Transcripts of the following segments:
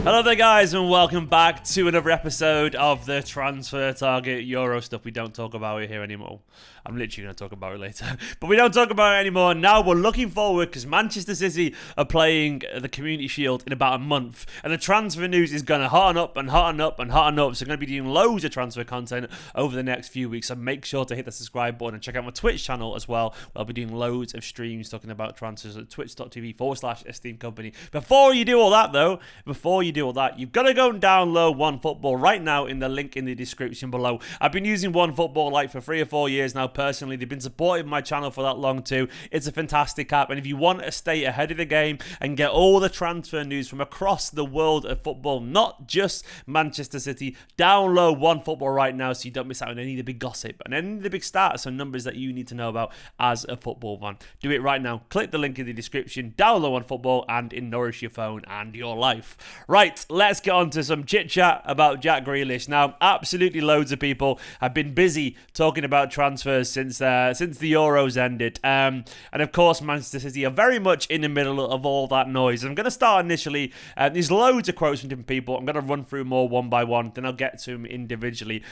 Hello there guys and welcome back to another episode of the Transfer Target Euro stuff. We don't talk about it here anymore. I'm literally going to talk about it later. But we don't talk about it anymore. Now we're looking forward because Manchester City are playing the Community Shield in about a month. And the transfer news is going to hotten up and hotten up and hotten up. So I'm going to be doing loads of transfer content over the next few weeks. So make sure to hit the subscribe button and check out my Twitch channel as well. I'll be doing loads of streams talking about transfers at twitch.tv/Esteemed Kompany. Before you do all that though, you've got to go and download OneFootball right now in the link in the description below. I've been using OneFootball like for 3 or 4 years now personally. They've been supporting my channel for that long too. It's a fantastic app, and if you want to stay ahead of the game and get all the transfer news from across the world of football, not just Manchester City, download OneFootball right now so you don't miss out on any of the big gossip and any of the big stats and numbers that you need to know about as a football fan. Do it right now. Click the link in the description, download OneFootball, and it nourish your phone and your life. Right, let's get on to some chit chat about Jack Grealish. Now, absolutely loads of people have been busy talking about transfers since the Euros ended. And of course, Manchester City are very much in the middle of all that noise. I'm going to start initially. There's loads of quotes from different people. I'm going to run through more one by one, then I'll get to them individually.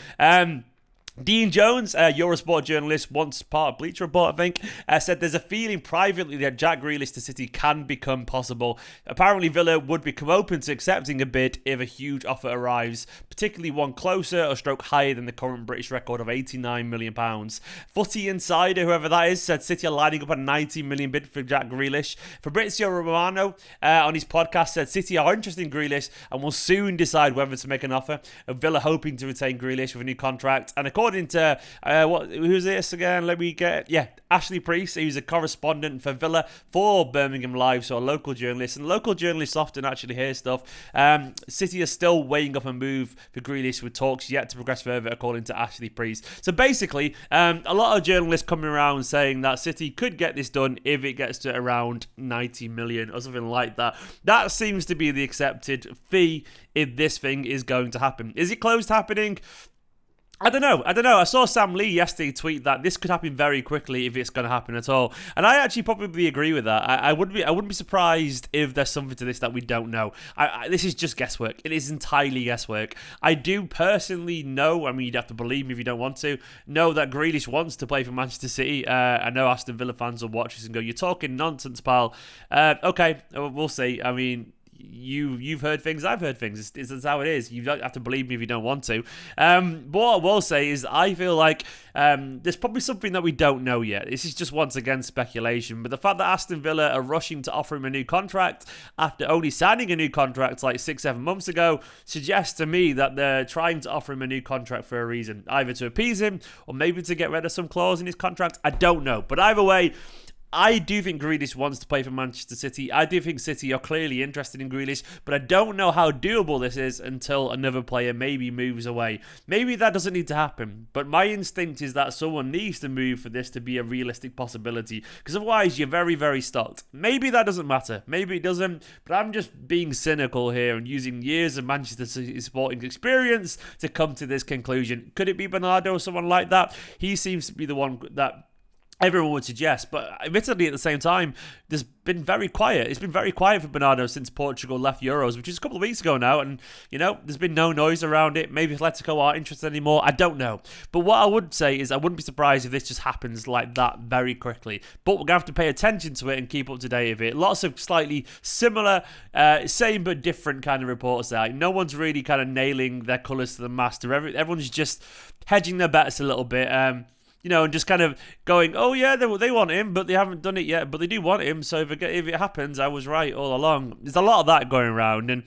Dean Jones, Eurosport journalist, once part of Bleacher Report, I think, said there's a feeling privately that Jack Grealish to City can become possible. Apparently, Villa would become open to accepting a bid if a huge offer arrives, particularly one closer or stroke higher than the current British record of £89 million. Footy Insider, whoever that is, said City are lining up a £90 million bid for Jack Grealish. Fabrizio Romano, on his podcast, said City are interested in Grealish and will soon decide whether to make an offer. Villa hoping to retain Grealish with a new contract. And according to who's this again? Ashley Priest, who's a correspondent for Villa for Birmingham Live, so a local journalist. And local journalists often actually hear stuff. City are still weighing up a move for Grealish with talks yet to progress further, according to Ashley Priest. So basically, a lot of journalists coming around saying that City could get this done if it gets to around 90 million or something like that. That seems to be the accepted fee if this thing is going to happen. Is it close to happening? I don't know. I saw Sam Lee yesterday tweet that this could happen very quickly if it's going to happen at all. And I actually probably agree with that. I wouldn't be surprised if there's something to this that we don't know. This is just guesswork. It is entirely guesswork. I do personally know, I mean, you'd have to believe me if you don't want to, know that Grealish wants to play for Manchester City. I know Aston Villa fans will watch this and go, "You're talking nonsense, pal." Okay, we'll see. I mean, You've heard things, I've heard things. It's how it is. You don't have to believe me if you don't want to. But what I will say is I feel like there's probably something that we don't know yet. This is just once again speculation. But the fact that Aston Villa are rushing to offer him a new contract after only signing a new contract like 6-7 months ago suggests to me that they're trying to offer him a new contract for a reason. Either to appease him or maybe to get rid of some clause in his contract. I don't know. But either way, I do think Grealish wants to play for Manchester City. I do think City are clearly interested in Grealish, but I don't know how doable this is until another player maybe moves away. Maybe that doesn't need to happen, but my instinct is that someone needs to move for this to be a realistic possibility, because otherwise you're very, very stuck. Maybe that doesn't matter. Maybe it doesn't, but I'm just being cynical here and using years of Manchester City sporting experience to come to this conclusion. Could it be Bernardo or someone like that? He seems to be the one that everyone would suggest, but admittedly at the same time, there's been very quiet. It's been very quiet for Bernardo since Portugal left Euros, which is a couple of weeks ago now, and, you know, there's been no noise around it. Maybe Atletico aren't interested anymore. I don't know. But what I would say is I wouldn't be surprised if this just happens like that very quickly. But we're going to have to pay attention to it and keep up to date with it. Lots of slightly similar, same but different kind of reports there. No one's really kind of nailing their colours to the mast. Everyone's just hedging their bets a little bit. You know, and just kind of going, oh yeah, they want him, but they haven't done it yet, but they do want him, so if it happens, I was right all along. There's a lot of that going around, and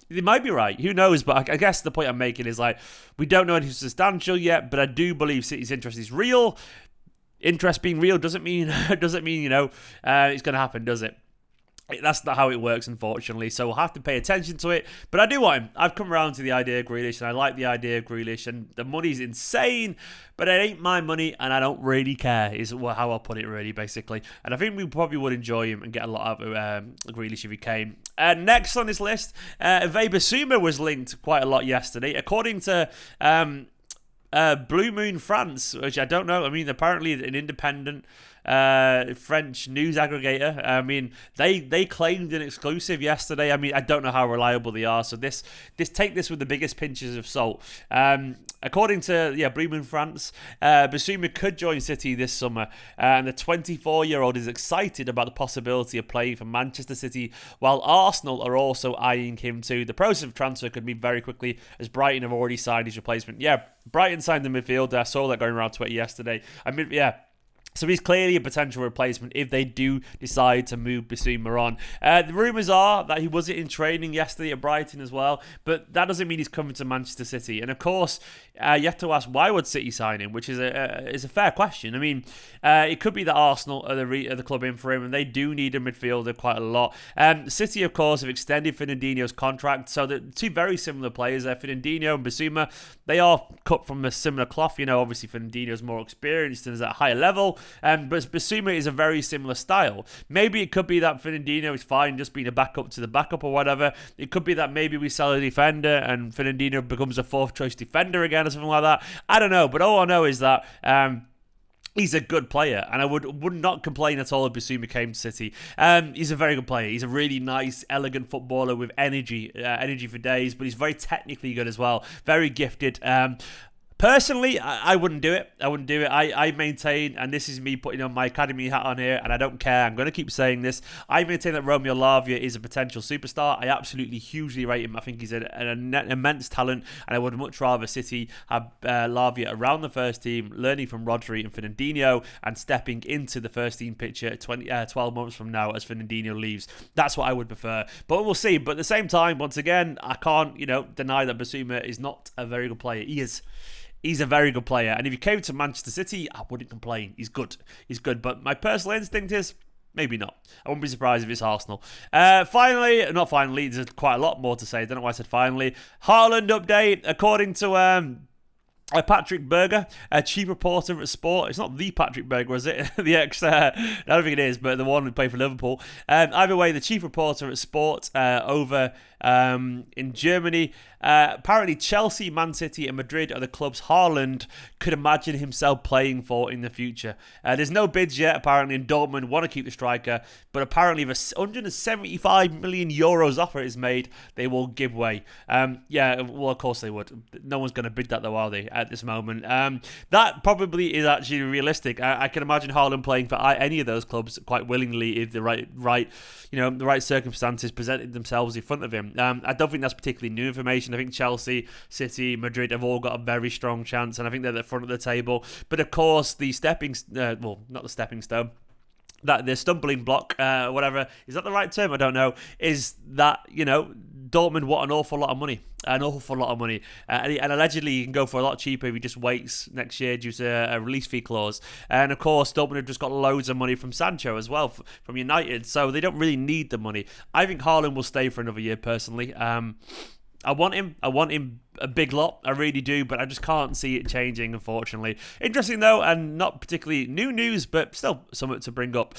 they might be right, who knows, but I guess the point I'm making is, like, we don't know anything substantial yet, but I do believe City's interest is real. Interest being real doesn't mean, you know, it's going to happen, does it? That's not how it works, unfortunately, so we'll have to pay attention to it. But I do want him. I've come around to the idea of Grealish, and I like the idea of Grealish, and the money's insane, but it ain't my money, and I don't really care, is how I'll put it, really, basically. And I think we probably would enjoy him and get a lot out of Grealish if he came. Next on this list, AVASUMA was linked quite a lot yesterday. According to Blue Moon France, which I don't know, I mean, apparently an independent French news aggregator. I mean, they claimed an exclusive yesterday. I mean, I don't know how reliable they are, so take this with the biggest pinches of salt. According to Bremen France, Bissouma could join City this summer, and the 24-year-old is excited about the possibility of playing for Manchester City, while Arsenal are also eyeing him too. The process of transfer could move very quickly, as Brighton have already signed his replacement. Yeah, Brighton signed the midfielder. I saw that going around Twitter yesterday. So he's clearly a potential replacement if they do decide to move Bissouma on. The rumours are that he wasn't in training yesterday at Brighton as well, but that doesn't mean he's coming to Manchester City. And of course, you have to ask, why would City sign him? Which is a fair question. I mean, it could be that Arsenal are the club in for him, and they do need a midfielder quite a lot. City, of course, have extended Fernandinho's contract, so the two very similar players there, Fernandinho and Bissouma, they are cut from a similar cloth. You know, obviously Fernandinho's more experienced and is at a higher level. But Bissouma is a very similar style. Maybe it could be that Fernandinho is fine just being a backup to the backup or whatever. It could be that maybe we sell a defender and Fernandinho becomes a fourth choice defender again or something like that. I don't know, but all I know is that he's a good player, and I would not complain at all if Bissouma came to City. He's a very good player. He's a really nice, elegant footballer with energy for days, but he's very technically good as well. Very gifted. Personally, I wouldn't do it. I maintain, and this is me putting on my academy hat on here, and I don't care. I'm going to keep saying this. I maintain that Romeo Lavia is a potential superstar. I absolutely hugely rate him. I think he's an immense talent, and I would much rather City have Lavia around the first team, learning from Rodri and Fernandinho, and stepping into the first team picture 12 months from now as Fernandinho leaves. That's what I would prefer. But we'll see. But at the same time, once again, I can't deny that Bissouma is not a very good player. He is. He's a very good player, and if he came to Manchester City, I wouldn't complain. He's good, but my personal instinct is maybe not. I wouldn't be surprised if it's Arsenal. There's quite a lot more to say. I don't know why I said finally. HARTLAND update, according to Patrick Berger, a chief reporter at Sport. It's not the Patrick Berger, is it? The ex, I don't think it is, but the one who played for Liverpool. Either way, the chief reporter at Sport over in Germany. Apparently, Chelsea, Man City, and Madrid are the clubs Haaland could imagine himself playing for in the future. There's no bids yet, apparently, and Dortmund want to keep the striker, but apparently, if a 175 million euros offer is made, they will give way. Of course they would. No one's going to bid that, though, are they, at this moment? That probably is actually realistic. I can imagine Haaland playing for any of those clubs quite willingly if the right circumstances presented themselves in front of him. I don't think that's particularly new information. I think Chelsea, City, Madrid have all got a very strong chance, and I think they're at the front of the table. But of course, the stumbling block, whatever, is that the right term? I don't know. Is that, Dortmund want an awful lot of money. And allegedly he can go for a lot cheaper if he just waits next year due to a release fee clause. And of course, Dortmund have just got loads of money from Sancho as well, from United, so they don't really need the money. I think Haaland will stay for another year, personally. I want him a big lot, I really do, but I just can't see it changing, unfortunately. Interesting though, and not particularly new news, but still something to bring up.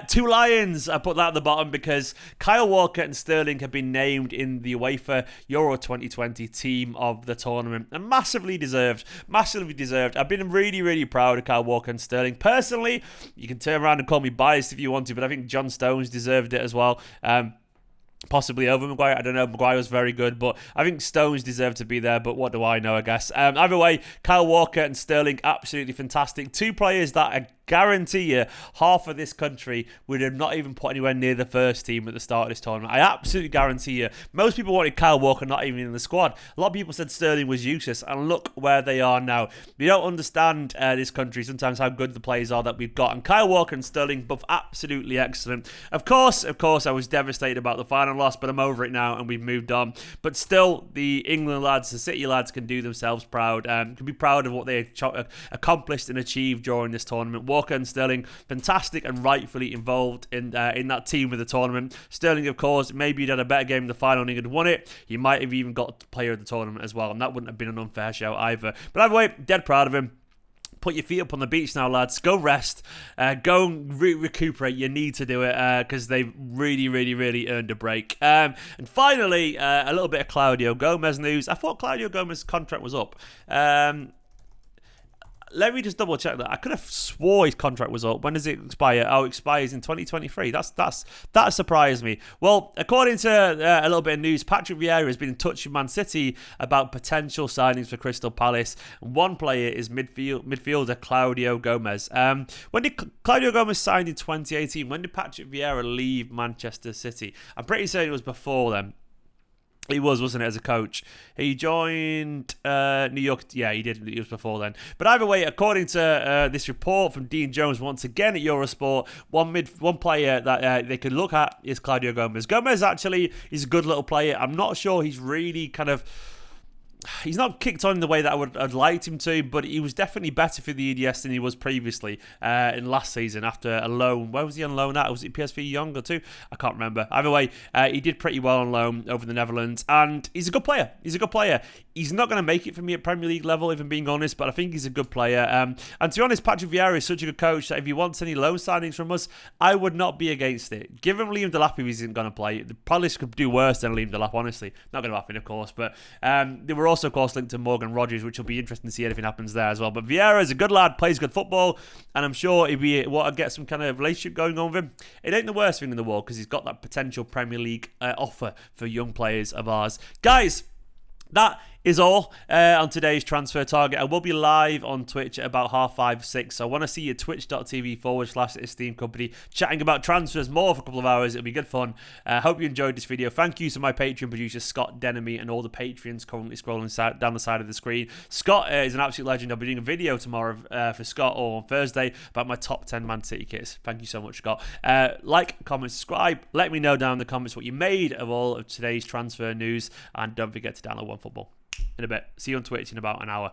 Two Lions, I put that at the bottom because Kyle Walker and Sterling have been named in the UEFA Euro 2020 team of the tournament, and massively deserved. I've been really, really proud of Kyle Walker and Sterling. Personally, you can turn around and call me biased if you want to, but I think John Stones deserved it as well. Possibly over Maguire. I don't know. Maguire was very good, but I think Stones deserved to be there, but what do I know, I guess. Either way, Kyle Walker and Sterling, absolutely fantastic. Two players that I guarantee you half of this country would have not even put anywhere near the first team at the start of this tournament. I absolutely guarantee you. Most people wanted Kyle Walker not even in the squad. A lot of people said Sterling was useless, and look where they are now. We don't understand this country sometimes how good the players are that we've got, and Kyle Walker and Sterling both absolutely excellent. Of course, I was devastated about the final loss, but I'm over it now and we've moved on. But still, the England lads, the City lads can do themselves proud, can be proud of what they accomplished and achieved during this tournament. Walker and Sterling, fantastic and rightfully involved in that team with the tournament. Sterling, of course, maybe he'd had a better game in the final and he had won it. He might have even got player of the tournament as well, and that wouldn't have been an unfair show either. But either way, dead proud of him. Put your feet up on the beach now, lads. Go rest. Go and recuperate. You need to do it because they've really, really, really earned a break. And finally, a little bit of Claudio Gomez news. I thought Claudio Gomez's contract was up. let me just double check that. I could have swore his contract was up. When does it expire? Oh, it expires in 2023. That surprised me. Well, according to a little bit of news, Patrick Vieira has been in touch with Man City about potential signings for Crystal Palace. And one player is midfielder Claudio Gomez. When did Claudio Gomez signed in 2018? When did Patrick Vieira leave Manchester City? I'm pretty certain it was before then. He was, wasn't it, as a coach? He joined New York. Yeah, he did. It was before then. But either way, according to this report from Dean Jones, once again at Eurosport, one player that they could look at is Claudio Gomez. Gomez actually is a good little player. I'm not sure he's really he's not kicked on in the way that I'd liked him to, but he was definitely better for the EDS than he was previously in last season after a loan. Where was he on loan at? Was it PSV Young or two? I can't remember. Either way, he did pretty well on loan over the Netherlands, and he's a good player. He's not going to make it for me at Premier League level, if I'm being honest, but I think he's a good player. And to be honest, Patrick Vieira is such a good coach that if he wants any loan signings from us, I would not be against it. Give him Liam Delap if he isn't going to play. The Palace could do worse than Liam Delap, honestly. Not going to happen, of course, but they were also, of course, linked to Morgan Rogers, which will be interesting to see anything happens there as well. But Vieira is a good lad, plays good football, and I'm sure if we want to get some kind of relationship going on with him, it ain't the worst thing in the world because he's got that potential Premier League offer for young players of ours. Guys, that is all on today's transfer target. I will be live on Twitch at about 5:30, 6. So I want to see you twitch.tv/Esteemed Kompany chatting about transfers more for a couple of hours. It'll be good fun. Hope you enjoyed this video. Thank you to my Patreon producer Scott Denemy and all the Patreons currently scrolling down the side of the screen. Scott is an absolute legend. I'll be doing a video tomorrow for Scott or on Thursday about my top 10 Man City kits. Thank you so much, Scott. Like, comment, subscribe. Let me know down in the comments what you made of all of today's transfer news. And don't forget to download OneFootball. In a bit. See you on Twitch in about an hour.